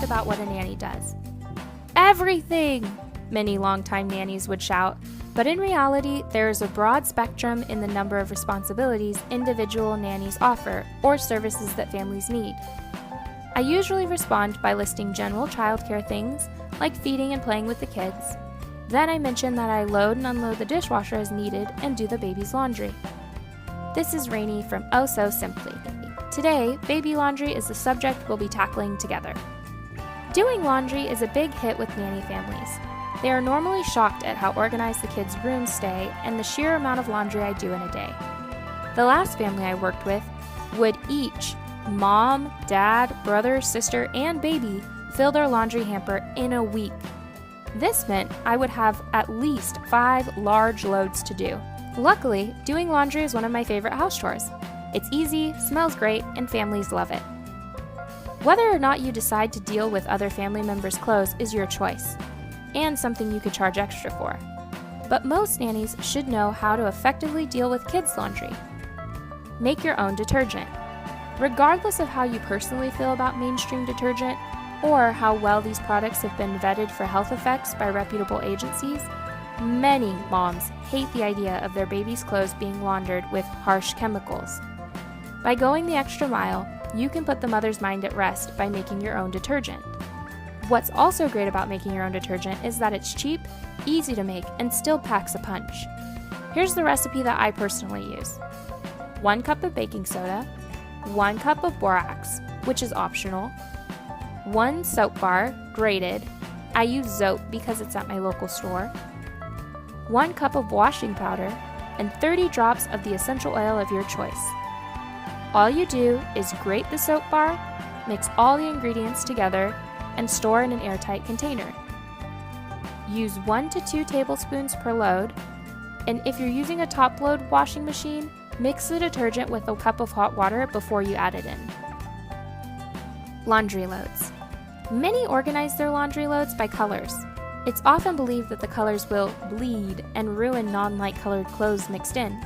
asked about what a nanny does. Everything! Many longtime nannies would shout, but in reality, there is a broad spectrum in the number of responsibilities individual nannies offer or services that families need. I usually respond by listing general childcare things, like feeding and playing with the kids. Then I mention that I load and unload the dishwasher as needed and do the baby's laundry. This is Rainey from Oh So Simply. Today, baby laundry is the subject we'll be tackling together. Doing laundry is a big hit with nanny families. They are normally shocked at how organized the kids' rooms stay and the sheer amount of laundry I do in a day. The last family I worked with would each, mom, dad, brother, sister, and baby, fill their laundry hamper in a week. This meant I would have at least 5 large loads to do. Luckily, doing laundry is one of my favorite house chores. It's easy, smells great, and families love it. Whether or not you decide to deal with other family members' clothes is your choice, and something you could charge extra for. But most nannies should know how to effectively deal with kids' laundry. Make your own detergent. Regardless of how you personally feel about mainstream detergent, or how well these products have been vetted for health effects by reputable agencies, many moms hate the idea of their baby's clothes being laundered with harsh chemicals. By going the extra mile, you can put the mother's mind at rest by making your own detergent. What's also great about making your own detergent is that it's cheap, easy to make, and still packs a punch. Here's the recipe that I personally use. 1 cup of baking soda, 1 cup of borax, which is optional, 1 soap bar, grated. I use Zope because it's at my local store, 1 cup of washing powder, and 30 drops of the essential oil of your choice. All you do is grate the soap bar, mix all the ingredients together, and store in an airtight container. Use 1 to 2 tablespoons per load, and if you're using a top-load washing machine, mix the detergent with a cup of hot water before you add it in. Laundry loads. Many organize their laundry loads by colors. It's often believed that the colors will bleed and ruin non-light colored clothes mixed in.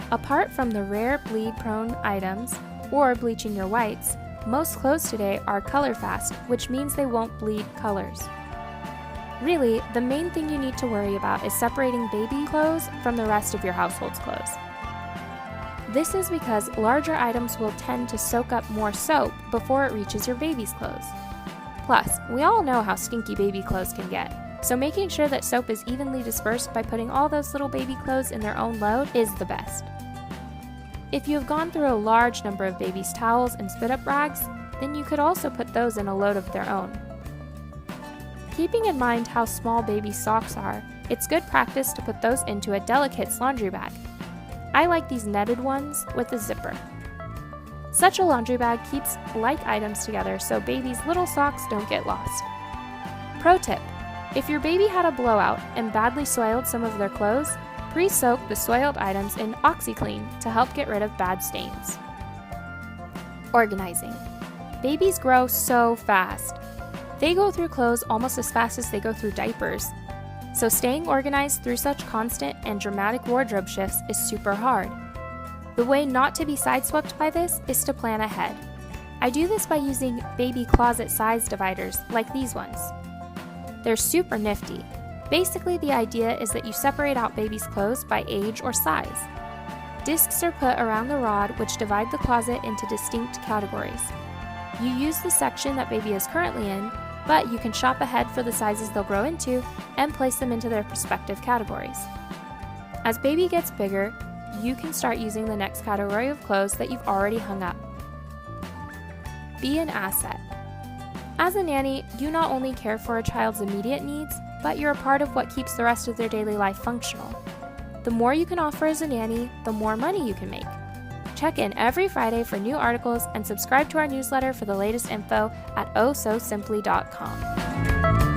Apart from the rare bleed-prone items or bleaching your whites, most clothes today are color fast, which means they won't bleed colors. Really, the main thing you need to worry about is separating baby clothes from the rest of your household's clothes. This is because larger items will tend to soak up more soap before it reaches your baby's clothes. Plus, we all know how stinky baby clothes can get, so making sure that soap is evenly dispersed by putting all those little baby clothes in their own load is the best. If you have gone through a large number of baby's towels and spit-up rags, then you could also put those in a load of their own. Keeping in mind how small baby's socks are, it's good practice to put those into a Delicate's laundry bag. I like these netted ones with a zipper. Such a laundry bag keeps like items together so baby's little socks don't get lost. Pro tip: if your baby had a blowout and badly soiled some of their clothes, pre-soak the soiled items in OxiClean to help get rid of bad stains. Organizing. Babies grow so fast. They go through clothes almost as fast as they go through diapers. So staying organized through such constant and dramatic wardrobe shifts is super hard. The way not to be sideswept by this is to plan ahead. I do this by using baby closet size dividers like these ones. They're super nifty. Basically, the idea is that you separate out baby's clothes by age or size. Discs are put around the rod which divide the closet into distinct categories. You use the section that baby is currently in, but you can shop ahead for the sizes they'll grow into and place them into their respective categories. As baby gets bigger, you can start using the next category of clothes that you've already hung up. Be an asset. As a nanny, you not only care for a child's immediate needs, but you're a part of what keeps the rest of their daily life functional. The more you can offer as a nanny, the more money you can make. Check in every Friday for new articles and subscribe to our newsletter for the latest info at ohsosimply.com.